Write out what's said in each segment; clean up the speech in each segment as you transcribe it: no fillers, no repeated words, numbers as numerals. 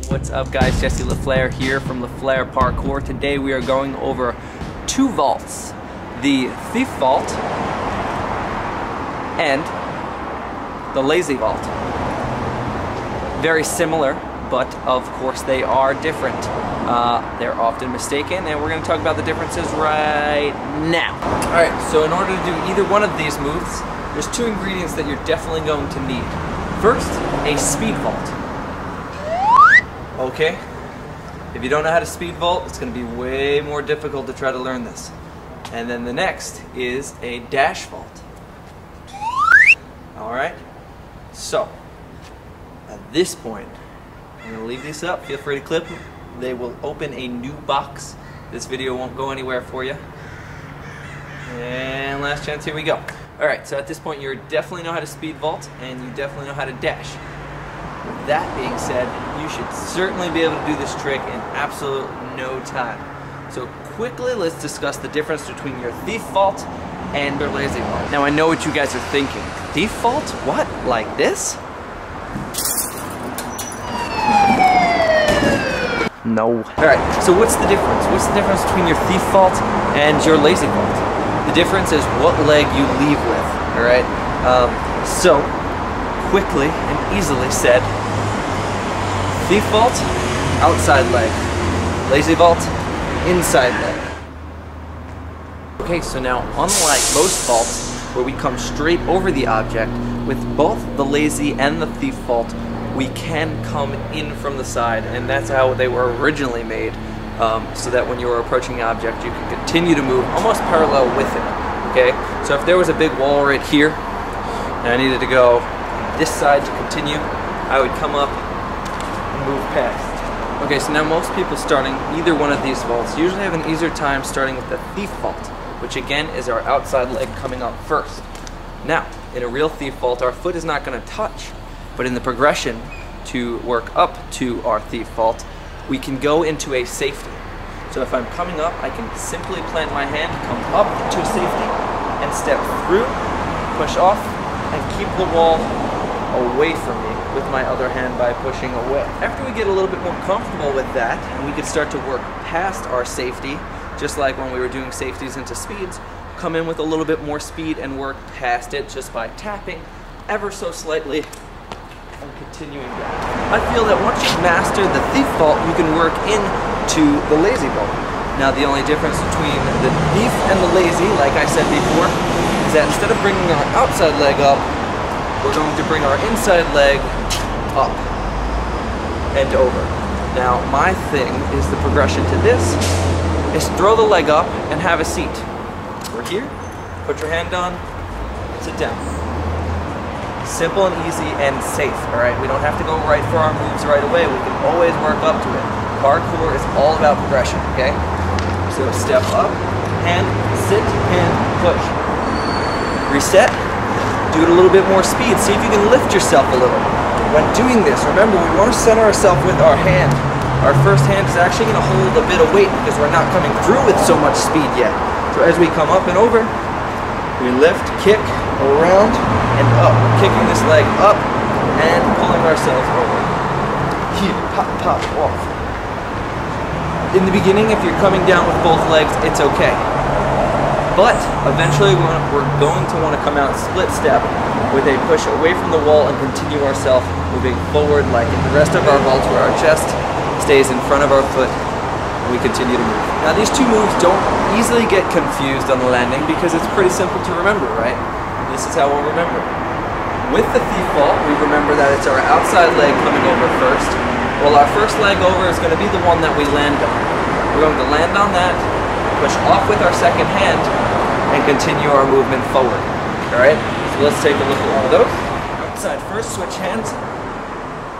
What's up guys, Jesse LaFleur here from LaFleur Parkour. Today we are going over two vaults, the thief vault and the lazy vault. Very similar, but of course they are different. They're often mistaken, and we're going to talk about the differences right now. Alright, so in order to do either one of these moves, there's two ingredients that you're definitely going to need. First, a speed vault. Okay, if you don't know how to speed vault, it's going to be way more difficult to try to learn this. And then the next is a dash vault. Alright, so at this point, I'm going to leave these up. Feel free to clip them. They will open a new box. This video won't go anywhere for you. And last chance, here we go. Alright, so at this point you definitely know how to speed vault and you definitely know how to dash. With that being said, you should certainly be able to do this trick in absolute no time. So quickly, let's discuss the difference between your thief vault and your lazy vault. Now I know what you guys are thinking. Thief vault? What? Like this? No. Alright, so what's the difference? What's the difference between your thief vault and your lazy vault? The difference is what leg you leave with, alright? So, quickly and easily said, thief vault, outside leg. Lazy vault, inside leg. Okay, so now unlike most vaults, where we come straight over the object, with both the lazy and the thief vault, we can come in from the side, and that's how they were originally made, so that when you were approaching the object, you can continue to move almost parallel with it. Okay, so if there was a big wall right here, and I needed to go this side to continue, I would come up and move past. Okay, so now most people starting either one of these vaults usually have an easier time starting with the thief vault, which again is our outside leg coming up first. Now, in a real thief vault, our foot is not going to touch, but in the progression to work up to our thief vault, we can go into a safety. So if I'm coming up, I can simply plant my hand, come up into a safety, and step through, push off, and keep the wall away from me with my other hand by pushing away. After we get a little bit more comfortable with that, and we can start to work past our safety, just like when we were doing safeties into speeds, come in with a little bit more speed and work past it just by tapping ever so slightly and continuing down. I feel that once you've mastered the thief vault, you can work into the lazy vault. Now the only difference between the thief and the lazy, like I said before, is that instead of bringing our outside leg up, we're going to bring our inside leg up and over. Now my thing is the progression to this is throw the leg up and have a seat. We're here, put your hand on, sit down. Simple and easy and safe, alright? We don't have to go right for our moves right away. We can always work up to it. Parkour is all about progression, okay? So step up, hand, sit, hand, push. Reset, do it a little bit more speed. See if you can lift yourself a little. When doing this, remember we want to center ourselves with our hand. Our first hand is actually going to hold a bit of weight because we're not coming through with so much speed yet. So as we come up and over, we lift, kick, around, and up. Kicking this leg up and pulling ourselves over. Here, pop, pop, off. In the beginning, if you're coming down with both legs, it's okay. But eventually we're going to want to come out split step with a push away from the wall and continue ourselves moving forward like in the rest of our vaults where our chest stays in front of our foot and we continue to move. Now these two moves don't easily get confused on the landing because it's pretty simple to remember, right? This is how we'll remember. With the thief vault, we remember that it's our outside leg coming over first. Well, our first leg over is going to be the one that we land on. We're going to land on that, push off with our second hand, and continue our movement forward. Alright, so let's take a look at one of those. Outside first, switch hands.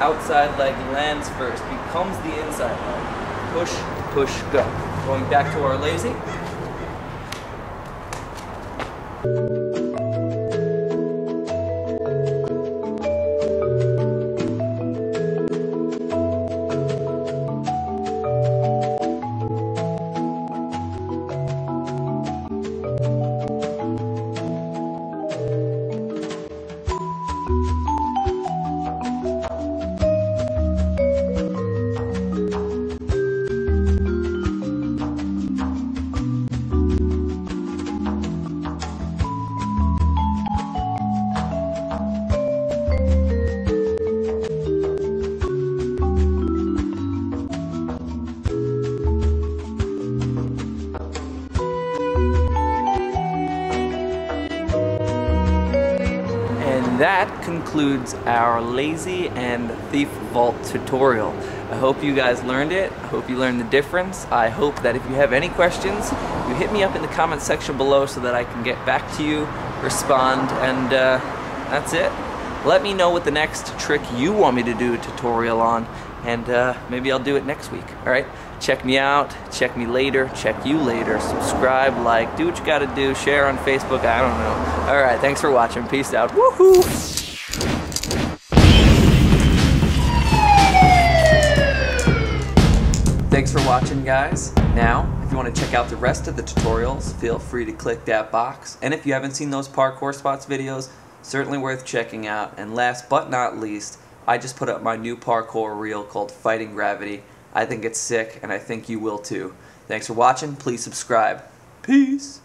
Outside leg lands first, becomes the inside leg. Push, push, go. Going back to our lazy. that concludes our lazy and thief vault tutorial. I hope you guys learned it. I hope you learned the difference. I hope that if you have any questions, you hit me up in the comment section below so that I can get back to you, respond, and that's it. Let me know what the next trick you want me to do a tutorial on, and maybe I'll do it next week. Alright? Check me out, check me later, check you later, subscribe, like, do what you gotta do, share on Facebook, I don't know. Alright, thanks for watching, peace out, woohoo! Thanks for watching, guys. Now, if you want to check out the rest of the tutorials, feel free to click that box. And if you haven't seen those parkour spots videos, certainly worth checking out. And last but not least, I just put up my new parkour reel called Fighting Gravity. I think it's sick, and I think you will too. Thanks for watching. Please subscribe. Peace.